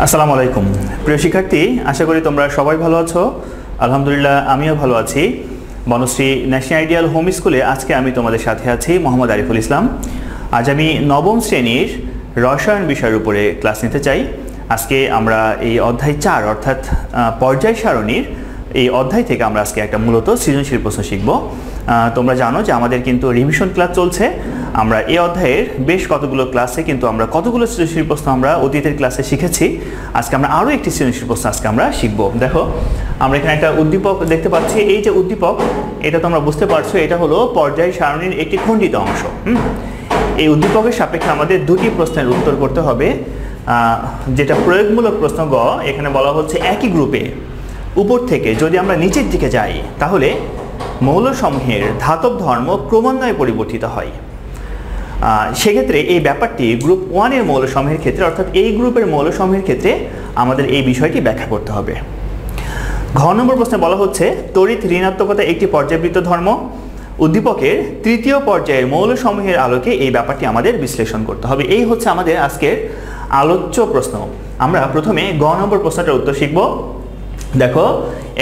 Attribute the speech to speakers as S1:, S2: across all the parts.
S1: আসসালামু আলাইকুম প্রিয় শিক্ষার্থী, আশা করি তোমরা সবাই ভালো আছো। আলহামদুলিল্লাহ আমিও ভালো আছি। বনশ্রী ন্যাশনাল আইডিয়াল হোম স্কুলে আজকে আমি তোমাদের সাথে আছি মোহাম্মদ আরিফুল ইসলাম। আজ আমি নবম শ্রেণীর রসায়ন বিষয়ের উপরে ক্লাস নিতে চাই। আজকে আমরা এই অধ্যায় 4 অর্থাৎ পর্যায় সারণীর এই অধ্যায় থেকে আমরা আজকে একটা মূলত সৃজনশীল প্রশ্ন শিখব। তোমরা জানো যে আমাদের কিন্তু রিভিশন ক্লাস চলছে। আমরা এই অধ্যায়ের বেশ কতগুলো ক্লাসে কিন্তু আমরা কতগুলো সৃজনশীল প্রশ্ন আমরা অতীতের ক্লাসে শিখেছি। আজকে আমরা আরও একটি সৃজনশীল প্রশ্ন আজকে আমরা শিখব। দেখো, আমরা এখানে একটা উদ্দীপক দেখতে পাচ্ছি। এই যে উদ্দীপক, এটা তোমরা বুঝতে পারছো, এটা হলো পর্যায় সারণীর একটি খণ্ডিত অংশ। এই উদ্দীপকের সাপেক্ষে আমাদের দুটি প্রশ্নের উত্তর করতে হবে। যেটা প্রয়োগমূলক প্রশ্ন গ, এখানে বলা হচ্ছে একই গ্রুপে উপর থেকে যদি আমরা নিচের দিকে যাই তাহলে মৌলসমূহের ধাতব ধর্ম ক্রমান্বয়ে পরিবর্তিত হয়। সেক্ষেত্রে এই ব্যাপারটি গ্রুপ 1 এর মৌলসমূহের ক্ষেত্রে অর্থাৎ এই গ্রুপের মৌলসমূহের ক্ষেত্রে আমাদের এই বিষয়টি ব্যাখ্যা করতে হবে। ঘ নম্বর প্রশ্নে বলা হচ্ছে তড়িৎ ঋণাত্মকতা একটি পর্যায়বৃত্ত ধর্ম। উদ্দীপকের তৃতীয় পর্যায়ের মৌলসমূহের আলোকে এই ব্যাপারটি আমাদের বিশ্লেষণ করতে হবে। এই হচ্ছে আমাদের আজকের আলোচ্য প্রশ্ন। আমরা প্রথমে গ নম্বর প্রশ্নটার উত্তর শিখব। দেখো,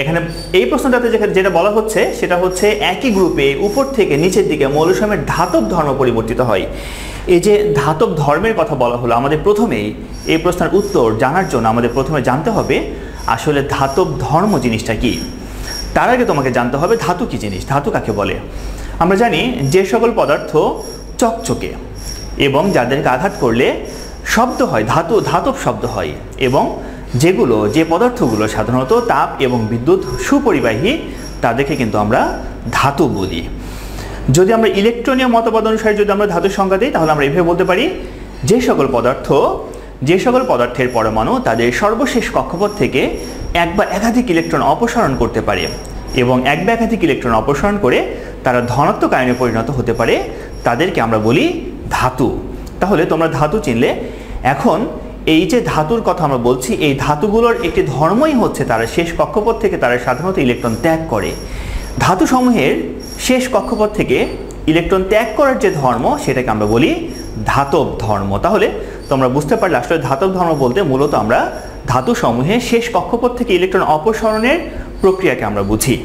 S1: এখানে এই প্রশ্নটাতে যেটা বলা হচ্ছে সেটা হচ্ছে একই গ্রুপে উপর থেকে নিচের দিকে মৌলসমূহের ধাতব ধর্ম পরিবর্তিত হয়। এই যে ধাতব ধর্মের কথা বলা হলো, আমাদের প্রথমেই এই প্রশ্নের উত্তর জানার জন্য আমাদের প্রথমে জানতে হবে আসলে ধাতব ধর্ম জিনিসটা কি। তার আগে তোমাকে জানতে হবে ধাতু কি জিনিস, ধাতু কাকে বলে। আমরা জানি যে সকল পদার্থ চকচকে এবং যাদেরকে আঘাত করলে শব্দ হয়, ধাতব শব্দ হয়, এবং যে পদার্থগুলো সাধারণত তাপ এবং বিদ্যুৎ সুপরিবাহী তাদেরকে কিন্তু আমরা ধাতু বলি। যদি আমরা ইলেকট্রনীয় মতবাদ অনুসারে যদি আমরা ধাতুর সংজ্ঞা দিই তাহলে আমরা এভাবে বলতে পারি যে সকল পদার্থের পরমাণু তাদের সর্বশেষ কক্ষপথ থেকে এক বা একাধিক ইলেকট্রন অপসারণ করতে পারে এবং এক বা একাধিক ইলেকট্রন অপসারণ করে তারা ধনাত্মক আয়নে পরিণত হতে পারে, তাদেরকে আমরা বলি ধাতু। তাহলে তোমরা ধাতু চিনলে। এখন এই যে ধাতুর কথা আমরা বলছি, এই ধাতুগুলোর একটি ধর্মই হচ্ছে তারা শেষ কক্ষপথ থেকে তারা সাধারণত ইলেকট্রন ত্যাগ করে। ধাতুসমূহের শেষ কক্ষপথ থেকে ইলেকট্রন ত্যাগ করার যে ধর্ম সেটাকে আমরা বলি ধাতব ধর্ম। তাহলে তোমরা বুঝতে পারলে আসলে ধাতব ধর্ম বলতে মূলত আমরা ধাতুসমূহের শেষ কক্ষপথ থেকে ইলেকট্রন অপসারণের প্রক্রিয়াকে আমরা বুঝি।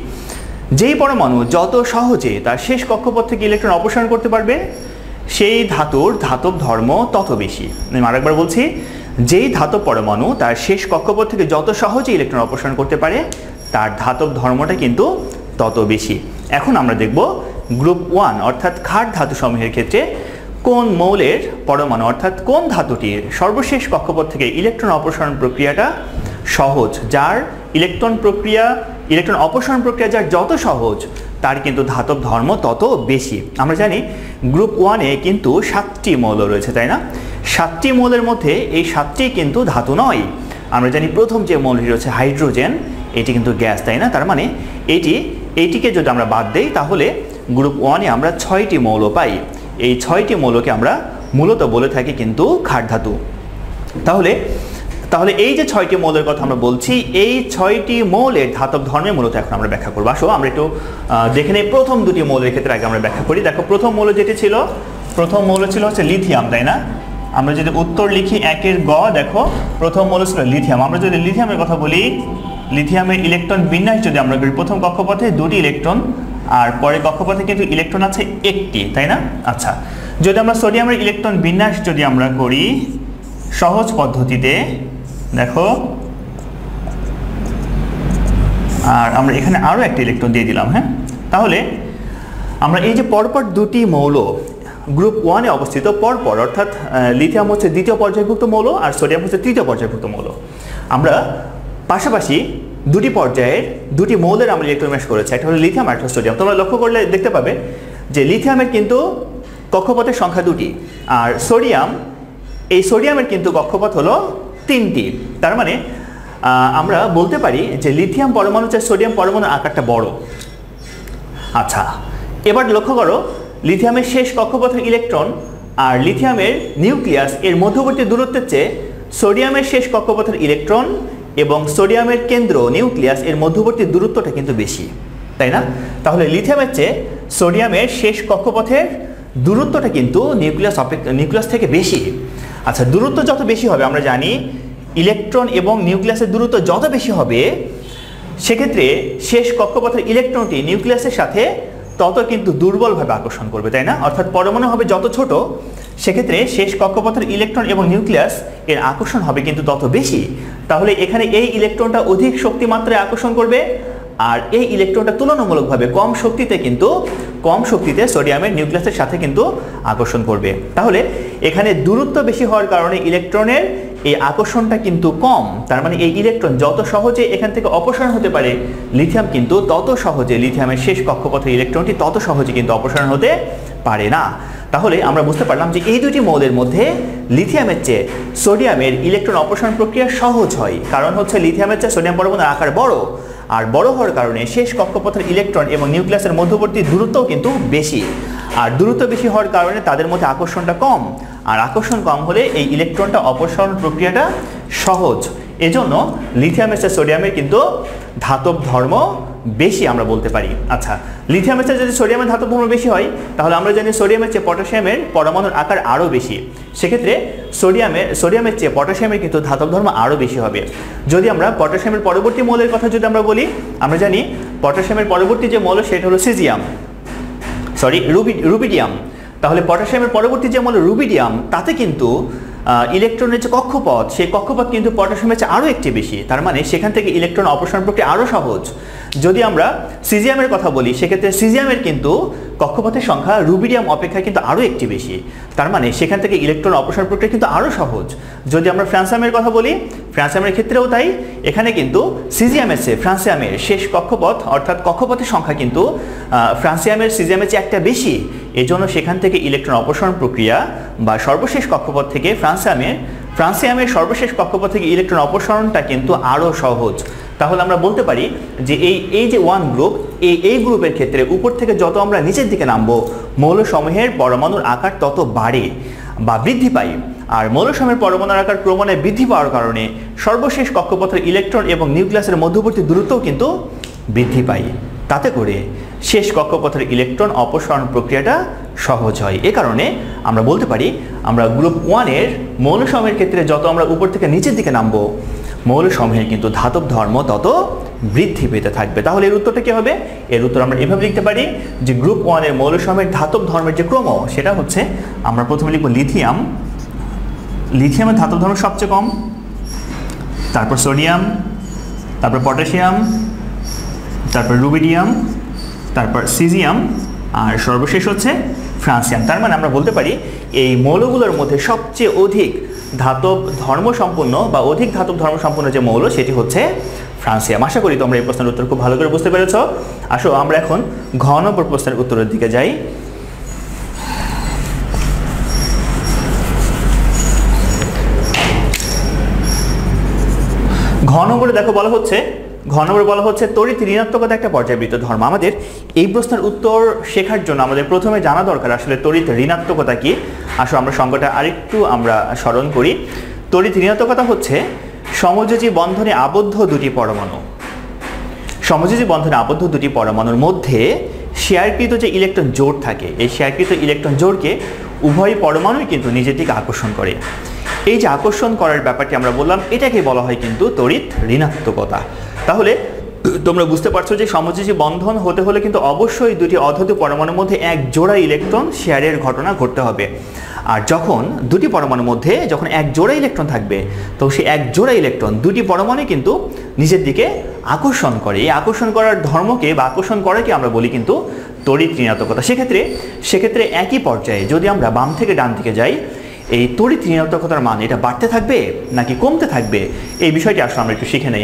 S1: যেই পরমাণু যত সহজে তার শেষ কক্ষপথ থেকে ইলেকট্রন অপসারণ করতে পারবে সেই ধাতুর ধাতব ধর্ম তত বেশি। আমি আরেকবার বলছি, যেই ধাতব পরমাণু তার শেষ কক্ষপথ থেকে যত সহজে ইলেকট্রন অপসারণ করতে পারে তার ধাতব ধর্মটা কিন্তু তত বেশি। এখন আমরা দেখব গ্রুপ 1 অর্থাৎ খাট ধাতুসমূহের ক্ষেত্রে কোন মৌলের পরমাণু অর্থাৎ কোন ধাতুটির সর্বশেষ কক্ষপথ থেকে ইলেকট্রন অপসারণ প্রক্রিয়াটা সহজ, যার ইলেকট্রন অপসারণ প্রক্রিয়া যার যত সহজ তার কিন্তু ধাতব ধর্ম তত বেশি। আমরা জানি গ্রুপ 1-এ কিন্তু 7টি মৌল রয়েছে, তাই না? 7টি মৌলের মধ্যে এই 7টি কিন্তু ধাতু নয়। আমরা জানি প্রথম যে মৌলটি রয়েছে হাইড্রোজেন, এটি কিন্তু গ্যাস, তাই না? তার মানে এইটিকে যদি আমরা বাদ দেই তাহলে গ্রুপ 1-এ আমরা 6টি মৌল পাই। এই 6টি মৌলকে আমরা মূলত বলে থাকি কিন্তু খাট ধাতু। তাহলে এই যে 6টি মৌলের কথা আমরা বলছি, এই 6টি মৌলের ধাতব ধর্মে মূলত এখন আমরা ব্যাখ্যা করবো। আসো আমরা একটু দেখে নেই প্রথম দুটি মৌলের ক্ষেত্রে আগে আমরা ব্যাখ্যা করি। দেখো, প্রথম মৌল ছিল হচ্ছে লিথিয়াম, তাই না? আমরা যদি উত্তর লিখি 1-এর গ, দেখো প্রথম মৌল ছিল লিথিয়াম। আমরা যদি লিথিয়ামের কথা বলি, লিথিয়ামের ইলেকট্রন বিন্যাস যদি আমরা করি, প্রথম কক্ষপথে 2টি ইলেকট্রন আর পরের কক্ষপথে কিন্তু ইলেকট্রন আছে 1টি, তাই না? আচ্ছা, যদি আমরা সোডিয়ামের ইলেকট্রন বিন্যাস যদি আমরা করি সহজ পদ্ধতিতে, দেখো, আর আমরা এখানে আরও একটা ইলেকট্রন দিয়ে দিলাম। হ্যাঁ, তাহলে আমরা এই যে পরপর দুটি মৌল গ্রুপ 1-এ অবস্থিত পরপর, অর্থাৎ লিথিয়াম হচ্ছে দ্বিতীয় পর্যায়ভুক্ত মৌল আর সোডিয়াম হচ্ছে তৃতীয় পর্যায়ভুক্ত মৌল, আমরা পাশাপাশি দুটি পর্যায়ের দুটি মৌলের আমরা ইলেকট্রন বিন্যাস করেছি, একটা হলো লিথিয়াম আর একটা সোডিয়াম। তোমরা লক্ষ্য করলে দেখতে পাবে যে লিথিয়ামের কিন্তু কক্ষপথের সংখ্যা 2টি আর সোডিয়ামের কিন্তু কক্ষপথ হলো 3টি। তার মানে আমরা বলতে পারি যে লিথিয়াম পরমাণু চেয়ে সোডিয়াম পরমাণুর আকারটা বড়। আচ্ছা, এবার লক্ষ্য করো লিথিয়ামের শেষ কক্ষপথের ইলেকট্রন আর লিথিয়ামের নিউক্লিয়াস এর মধ্যবর্তী দূরত্বের চেয়ে সোডিয়ামের শেষ কক্ষপথের ইলেকট্রন এবং সোডিয়ামের কেন্দ্র নিউক্লিয়াস এর মধ্যবর্তী দূরত্বটা কিন্তু বেশি, তাই না? তাহলে লিথিয়ামের চেয়ে সোডিয়ামের শেষ কক্ষপথের দূরত্বটা কিন্তু নিউক্লিয়াস থেকে বেশি। আচ্ছা, দূরত্ব যত বেশি হবে আমরা জানি ইলেকট্রন এবং নিউক্লিয়াসের দূরত্ব যত বেশি হবে সেক্ষেত্রে শেষ কক্ষপথের ইলেকট্রনটি নিউক্লিয়াসের সাথে তত কিন্তু দুর্বলভাবে আকর্ষণ করবে, তাই না? অর্থাৎ পরমাণু হবে যত ছোট সেক্ষেত্রে শেষ কক্ষপথের ইলেকট্রন এবং নিউক্লিয়াস এর আকর্ষণ হবে কিন্তু তত বেশি। তাহলে এখানে এই ইলেকট্রনটা অধিক শক্তিমাত্রায় আকর্ষণ করবে আর এই ইলেকট্রনটা তুলনামূলকভাবে কম শক্তিতে সোডিয়ামের নিউক্লিয়াসের সাথে কিন্তু আকর্ষণ করবে। তাহলে এখানে দূরত্ব বেশি হওয়ার কারণে ইলেকট্রনের এই আকর্ষণটা কিন্তু কম। তার মানে এই ইলেকট্রন যত সহজে এখান থেকে অপসারণ হতে পারে লিথিয়াম কিন্তু তত সহজে, লিথিয়ামের শেষ কক্ষপথের ইলেকট্রনটি তত সহজে কিন্তু অপসারণ হতে পারে না। তাহলে আমরা বুঝতে পারলাম যে এই দুটি মৌলের মধ্যে লিথিয়ামের চেয়ে সোডিয়ামের ইলেকট্রন অপসারণ প্রক্রিয়া সহজ হয়, কারণ হচ্ছে লিথিয়ামের চেয়ে সোডিয়াম পরমাণুর আকার বড়, আর বড় হওয়ার কারণে শেষ কক্ষপথের ইলেকট্রন এবং নিউক্লিয়াসের মধ্যবর্তী দূরত্বও কিন্তু বেশি, আর দূরত্ব বেশি হওয়ার কারণে তাদের মধ্যে আকর্ষণটা কম, আর আকর্ষণ কম হলে এই ইলেকট্রনটা অপসারণ প্রক্রিয়াটা সহজ। এজন্য লিথিয়ামের চেয়ে সোডিয়ামের কিন্তু ধাতব ধর্ম বেশি আমরা বলতে পারি। আচ্ছা, লিথিয়ামের চেয়ে যদি সোডিয়ামের ধাতব ধর্ম বেশি হয় তাহলে আমরা জানি সোডিয়ামের চেয়ে পটাশিয়ামের পরমাণুর আকার আরও বেশি, সেক্ষেত্রে সোডিয়ামের চেয়ে পটাশিয়ামের কিন্তু ধাতব ধর্ম আরও বেশি হবে। যদি আমরা পটাশিয়ামের পরবর্তী মৌলের কথা যদি আমরা বলি, আমরা জানি পটাশিয়ামের পরবর্তী যে মৌল সেটা হলো রুবিডিয়াম। তাহলে পটাশিয়ামের পরবর্তী যে মৌল রুবিডিয়াম তাতে কিন্তু ইলেকট্রনের যে কক্ষপথ সেই কক্ষপথ কিন্তু পটাশিয়ামের চেয়ে আরও একটি বেশি, তার মানে সেখান থেকে ইলেকট্রন অপসারণ প্রক্রিয়া আরও সহজ। যদি আমরা সিজিয়ামের কথা বলি সেক্ষেত্রে সিজিয়ামের কিন্তু কক্ষপথের সংখ্যা রুবিডিয়াম অপেক্ষা কিন্তু আরও একটি বেশি, তার মানে সেখান থেকে ইলেকট্রন অপসারণ প্রক্রিয়া কিন্তু আরও সহজ। যদি আমরা ফ্রান্সিয়ামের কথা বলি, ফ্রান্সিয়ামের ক্ষেত্রেও তাই, এখানে কিন্তু সিজিয়ামের চেয়ে ফ্রান্সিয়ামের শেষ কক্ষপথ অর্থাৎ কক্ষপথের সংখ্যা কিন্তু সিজিয়ামের চেয়ে একটা বেশি, এজন্য সেখান থেকে ইলেকট্রন অপসারণ প্রক্রিয়া বা সর্বশেষ কক্ষপথ থেকে ফ্রান্সিয়ামের সর্বশেষ কক্ষপথ থেকে ইলেকট্রন অপসারণটা কিন্তু আরও সহজ। তাহলে আমরা বলতে পারি যে এই যে ওয়ান গ্রুপ, এই গ্রুপের ক্ষেত্রে উপর থেকে যত আমরা নিচের দিকে নামবো মৌলসমূহের পরমাণুর আকার তত বাড়ে বা বৃদ্ধি পায়, আর মৌলসমূহের পরমাণুর আকার ক্রমান্বয়ে বৃদ্ধি পাওয়ার কারণে সর্বশেষ কক্ষপথের ইলেকট্রন এবং নিউক্লিয়াসের মধ্যবর্তী দূরত্বও কিন্তু বৃদ্ধি পায়। তাতে করে শেষ কক্ষপথের ইলেকট্রন অপসারণ প্রক্রিয়াটা সহজ হয়। এ কারণে আমরা বলতে পারি আমরা গ্রুপ 1-এর মৌলসমূহের ক্ষেত্রে যত আমরা উপর থেকে নিচের দিকে নামবো মৌলসমূহের কিন্তু ধাতব ধর্ম তত বৃদ্ধি পেতে থাকবে। তাহলে এর উত্তরটা কি হবে? এর উত্তর আমরা এভাবে লিখতে পারি যে গ্রুপ 1-এর মৌলসমূহের ধাতব ধর্মের যে ক্রম সেটা হচ্ছে, আমরা প্রথমে লিখব লিথিয়ামের ধাতব ধর্ম সবচেয়ে কম, তারপর সোডিয়াম, তারপর পটাশিয়াম, তারপর রুবিডিয়াম, তারপর সিজিয়াম, আর সর্বশেষ হচ্ছে ফ্রান্সিয়াম। তার মানে আমরা বলতে পারি এই মৌলগুলোর মধ্যে সবচেয়ে অধিক ধাতব ধর্ম সম্পন্ন বা অধিক ধাতব ধর্ম সম্পন্ন যে মৌল সেটি হচ্ছে ফ্রান্সিয়াম। আশা করি তোমরা এই প্রশ্নের উত্তর খুব ভালো করে বুঝতে পেরেছ। আসো আমরা এখন ঘ নম্বর প্রশ্নের উত্তরের দিকে যাই। ঘ নম্বরে দেখো বলা হচ্ছে তড়িৎ ঋণাত্মকতা একটা পর্যায়বৃত্ত ধর্ম। আমাদের এই প্রশ্নের উত্তর শেখার জন্য আমাদের প্রথমে জানা দরকার আসলে তড়িৎ ঋণাত্মকতা কি। আসো আমরা সংজ্ঞাটা আরেকটু আমরা স্মরণ করি। তড়িৎ ঋণাত্মকতা হচ্ছে সমযোজী বন্ধনে আবদ্ধ দুটি পরমাণুর মধ্যে শেয়ারকৃত যে ইলেকট্রন জোড় থাকে, এই শেয়ারকৃত ইলেকট্রন জোড়কে উভয় পরমাণুই কিন্তু নিজের দিকে আকর্ষণ করে। এই যে আকর্ষণ করার ব্যাপারটি আমরা বললাম, এটাকে বলা হয় কিন্তু তড়িৎ ঋণাত্মকতা। তাহলে তোমরা বুঝতে পারছো যে সমযোজী বন্ধন হতে হলে কিন্তু অবশ্যই দুটি অধাতু পরমাণুর মধ্যে এক জোড়া ইলেকট্রন শেয়ারের ঘটনা ঘটতে হবে। আর যখন দুটি পরমাণুর মধ্যে যখন এক জোড়া ইলেকট্রন থাকবে তো সেই এক জোড়া ইলেকট্রন দুটি পরমাণু কিন্তু নিজের দিকে আকর্ষণ করে। এই আকর্ষণ করার ধর্মকে বা আকর্ষণ করাকে আমরা বলি কিন্তু তড়িৎ ঋণাত্মকতা। সেক্ষেত্রে একই পর্যায়ে যদি আমরা বাম থেকে ডান দিকে যাই, এই তড়িৎ ঋণাত্মকতার মান এটা বাড়তে থাকবে নাকি কমতে থাকবে, এই বিষয়টি আসলে আমরা একটু শিখে নেই।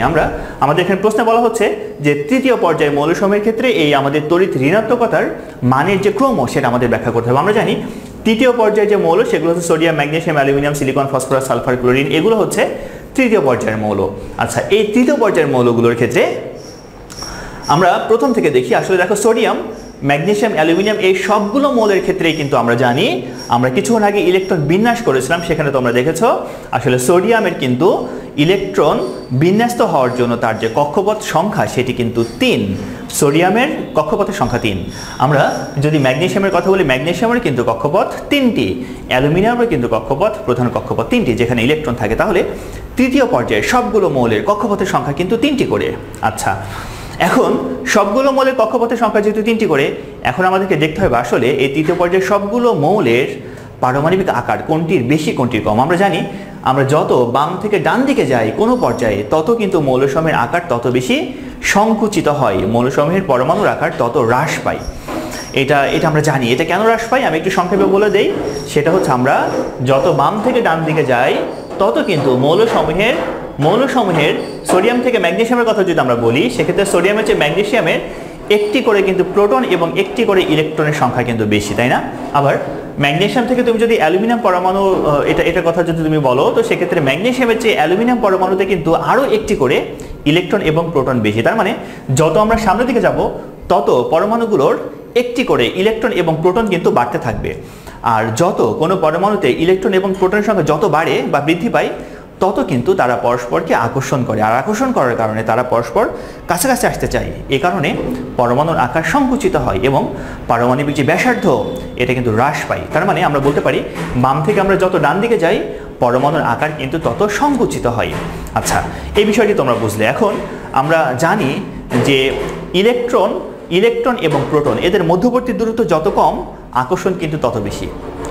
S1: আমাদের এখানে প্রশ্নে বলা হচ্ছে যে তৃতীয় পর্যায়ে মৌলসমূহের ক্ষেত্রে এই আমাদের তড়িৎ ঋণাত্মকতার মানের যে ক্রম সেটা আমাদের ব্যাখ্যা করতে হবে। আমরা জানি তৃতীয় পর্যায়ে যে মৌল সেগুলো হচ্ছে sodium, magnesium, aluminium, silicon, phosphorus, sulphur, chlorine, এগুলো হচ্ছে তৃতীয় পর্যায়ের মৌল। আচ্ছা, এই তৃতীয় পর্যায়ের মৌলগুলোর ক্ষেত্রে আমরা প্রথম থেকে দেখি। আসলে দেখো সোডিয়াম, ম্যাগনেসিয়াম, অ্যালুমিনিয়াম এই সবগুলো মৌলের ক্ষেত্রেই কিন্তু আমরা জানি, আমরা কিছুক্ষণ আগে ইলেকট্রন বিন্যাস করেছিলাম, সেখানে তোমরা দেখেছো আসলে সোডিয়ামের কিন্তু ইলেকট্রন বিন্যস্ত হওয়ার জন্য তার যে কক্ষপথ সংখ্যা সেটি কিন্তু 3। সোডিয়ামের কক্ষপথের সংখ্যা 3। আমরা যদি ম্যাগনেসিয়ামের কথা বলি, ম্যাগনেসিয়ামের কিন্তু কক্ষপথ 3টি, অ্যালুমিনিয়ামের কিন্তু প্রধান কক্ষপথ 3টি যেখানে ইলেকট্রন থাকে। তাহলে তৃতীয় পর্যায়ে সবগুলো মৌলের কক্ষপথের সংখ্যা কিন্তু 3টি করে। আচ্ছা, এখন সবগুলো মৌলের কক্ষপথের সংখ্যা যেহেতু 3টি করে, এখন আমাদেরকে দেখতে হবে আসলে এই তৃতীয় পর্যায়ে সবগুলো মৌলের পারমাণবিক আকার কোনটির বেশি কোনটির কম। আমরা জানি আমরা যত বাম থেকে ডান দিকে যাই কোনো পর্যায়ে, তত কিন্তু মৌলসমূহের আকার তত বেশি সংকুচিত হয়, মৌলসমূহের পরমাণুর আকার তত হ্রাস পায়। এটা আমরা জানি। এটা কেন হ্রাস পাই আমি একটু সংক্ষেপে বলে দেই। সেটা হচ্ছে আমরা যত বাম থেকে ডান দিকে যাই তত কিন্তু মৌলসমূহের সোডিয়াম থেকে ম্যাগনেসিয়ামের কথা যদি আমরা বলি, সেক্ষেত্রে সোডিয়ামের চেয়ে ম্যাগনেসিয়ামের একটি করে কিন্তু প্রোটন এবং একটি করে ইলেকট্রনের সংখ্যা কিন্তু বেশি, তাই না? আবার ম্যাগনেসিয়াম থেকে তুমি যদি অ্যালুমিনিয়াম পরমাণু এটার কথা যদি তুমি বলো, তো সেক্ষেত্রে ম্যাগনেসিয়ামের চেয়ে অ্যালুমিনিয়াম পরমাণুতে কিন্তু আরও একটি করে ইলেকট্রন এবং প্রোটন বেশি। তার মানে যত আমরা সামনের দিকে যাব তত পরমাণুগুলোর একটি করে ইলেকট্রন এবং প্রোটন কিন্তু বাড়তে থাকবে। আর যত কোনো পরমাণুতে ইলেকট্রন এবং প্রোটনের সংখ্যা যত বাড়ে বা বৃদ্ধি পায়, তত কিন্তু তারা পরস্পরকে আকর্ষণ করে, আর আকর্ষণ করার কারণে তারা পরস্পর কাছাকাছি আসতে চায়। এ কারণে পরমাণুর আকার সংকুচিত হয় এবং পারমাণবিক যে ব্যাসার্ধ এটা কিন্তু হ্রাস পায়। তার মানে আমরা বলতে পারি বাম থেকে আমরা যত ডান দিকে যাই পরমাণুর আকার কিন্তু তত সংকুচিত হয়। আচ্ছা, এই বিষয়টি তোমরা বুঝলে। এখন আমরা জানি যে ইলেকট্রন এবং প্রোটন এদের মধ্যবর্তী দূরত্ব যত কম, আকর্ষণ কিন্তু তত বেশি।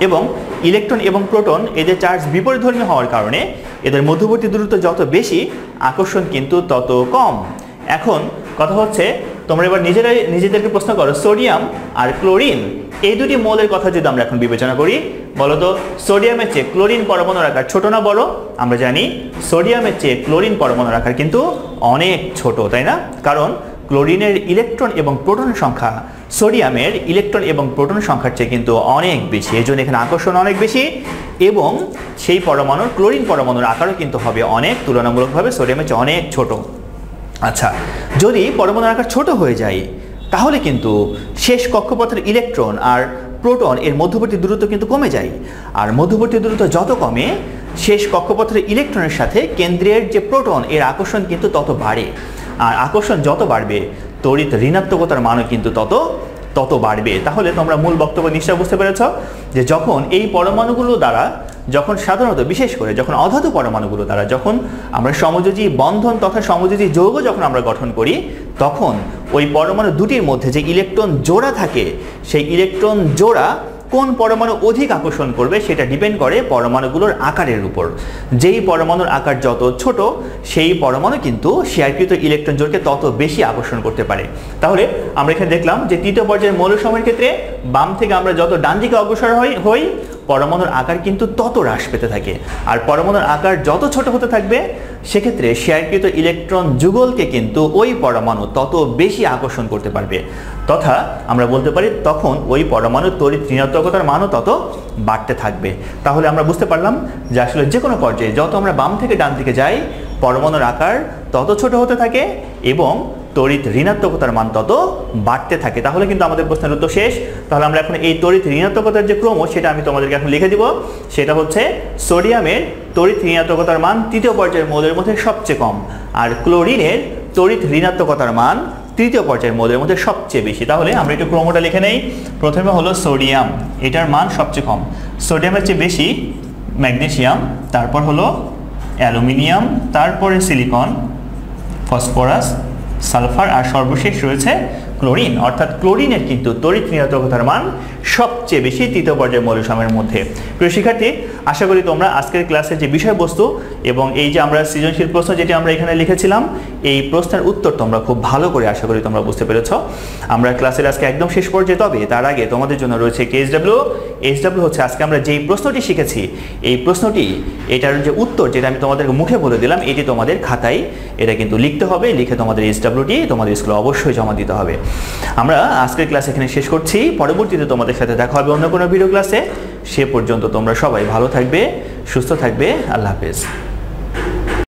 S1: এবং ইলেকট্রন এবং প্রোটন এদের চার্জ বিপরীতধর্মী হওয়ার কারণে এদের মধ্যবর্তী দূরত্ব যত বেশি, আকর্ষণ কিন্তু তত কম। এখন কথা হচ্ছে তোমরা এবার নিজেদেরকে প্রশ্ন করো, সোডিয়াম আর ক্লোরিন এই দুটি মৌলের কথা যদি আমরা এখন বিবেচনা করি, বলো তো সোডিয়ামের চেয়ে ক্লোরিন পরমাণুর আকার ছোট না বড়? আমরা জানি সোডিয়ামের চেয়ে ক্লোরিন পরমাণুর আকার কিন্তু অনেক ছোট, তাই না? কারণ ক্লোরিনের ইলেকট্রন এবং প্রোটনের সংখ্যা সোডিয়ামের ইলেকট্রন এবং প্রোটনের সংখ্যার চেয়ে কিন্তু অনেক বেশি। এই জন্য এখানে আকর্ষণ অনেক বেশি এবং সেই ক্লোরিন পরমাণুর আকারও কিন্তু হবে অনেক, তুলনামূলকভাবে সোডিয়ামের চেয়ে অনেক ছোট। আচ্ছা, যদি পরমাণুর আকার ছোট হয়ে যায় তাহলে কিন্তু শেষ কক্ষপথের ইলেকট্রন আর প্রোটন এর মধ্যবর্তী দূরত্ব কিন্তু কমে যায়। আর মধ্যবর্তী দূরত্ব যত কমে, শেষ কক্ষপথের ইলেকট্রনের সাথে কেন্দ্রের যে প্রোটন এর আকর্ষণ কিন্তু তত বাড়ে। আর আকর্ষণ যত বাড়বে তড়িৎ ঋণাত্মকতার মানও কিন্তু তত বাড়বে। তাহলে তোমরা মূল বক্তব্য নিশ্চয় বুঝতে পেরেছ যে যখন এই পরমাণুগুলো দ্বারা, যখন সাধারণত বিশেষ করে যখন অধাতু পরমাণুগুলো দ্বারা যখন আমরা সমযোজী বন্ধন তথা সমযোজী যৌগ যখন আমরা গঠন করি, তখন ওই পরমাণু দুটির মধ্যে যে ইলেকট্রন জোড়া থাকে, সেই ইলেকট্রন জোড়া কোন পরমাণু অধিক আকর্ষণ করবে সেটা ডিপেন্ড করে পরমাণুগুলোর আকারের উপর। যেই পরমাণুর আকার যত ছোট, সেই পরমাণু কিন্তু শেয়ারকৃত ইলেকট্রন জোড়কে তত বেশি আকর্ষণ করতে পারে। তাহলে আমরা এখানে দেখলাম যে তৃতীয় পর্যায়ের মৌলসমূহের ক্ষেত্রে বাম থেকে আমরা যত ডান দিকে অগ্রসর হই পরমাণুর আকার কিন্তু তত হ্রাস পেতে থাকে। আর পরমাণুর আকার যত ছোট হতে থাকবে, সেক্ষেত্রে শেয়ারকৃত ইলেকট্রন যুগলকে কিন্তু ওই পরমাণু তত বেশি আকর্ষণ করতে পারবে, তথা আমরা বলতে পারি তখন ওই পরমাণুর তড়িৎ ঋণাত্মকতার মানও তত বাড়তে থাকবে। তাহলে আমরা বুঝতে পারলাম যে আসলে যে কোনো পর্যায়ে যত আমরা বাম থেকে ডান দিকে যাই পরমাণুর আকার তত ছোট হতে থাকে এবং তড়িৎ ঋণাত্মকতার মান তত বাড়তে থাকে। তাহলে কিন্তু আমাদের প্রশ্নের উত্তর শেষ। তাহলে আমরা এখন এই তড়িৎ ঋণাত্মকতার যে ক্রম সেটা আমি তোমাদেরকে এখন লিখে দিব। সেটা হচ্ছে সোডিয়ামের তড়িৎ ঋণাত্মকতার মান তৃতীয় পর্যায়ের মৌলের মধ্যে সবচেয়ে কম, আর ক্লোরিনের তড়িৎ ঋণাত্মকতার মান তৃতীয় পর্যায়ের মৌলের মধ্যে সবচেয়ে বেশি। তাহলে আমরা একটু ক্রমটা লিখে নেই। প্রথমে হলো সোডিয়াম, এটার মান সবচেয়ে কম, সোডিয়ামের চেয়ে বেশি ম্যাগনেসিয়াম, তারপর হলো অ্যালুমিনিয়াম, তারপরে সিলিকন, ফসফরাস, সালফার, আর সর্বশেষ রয়েছে ক্লোরিন। অর্থাৎ ক্লোরিনের কিন্তু তড়িৎ ঋণাত্মকতার মান সবচেয়ে বেশি তৃতীয় পর্যায়ের মৌলসমূহের মধ্যে। প্রিয় শিক্ষার্থী, আশা করি তোমরা আজকের ক্লাসের যে বিষয়বস্তু এবং এই যে আমরা সৃজনশীল প্রশ্ন যেটি আমরা এখানে লিখেছিলাম, এই প্রশ্নের উত্তর তোমরা খুব ভালো করে আশা করি তোমরা বুঝতে পেরেছ। আমরা ক্লাসের আজকে একদম শেষ পর্যায়ে, তবে তার আগে তোমাদের জন্য রয়েছে কেএসডব্লিউ। এইচডব্লিউ হচ্ছে আজকে আমরা যেই প্রশ্নটি শিখেছি, এই প্রশ্নটি এটার যে উত্তর যেটা আমি তোমাদেরকে মুখে বলে দিলাম, এটি তোমাদের খাতায় এটা কিন্তু লিখতে হবে। লিখে তোমাদের এইচডব্লিউটি তোমাদের স্কুলে অবশ্যই জমা দিতে হবে। আমরা আজকের ক্লাস এখানে শেষ করছি। পরবর্তীতে তোমাদের সাথে দেখা হবে অন্য কোনো ভিডিও ক্লাসে। সে পর্যন্ত তোমরা সবাই ভালো থাকবে, সুস্থ থাকবে। আল্লাহ হাফেজ।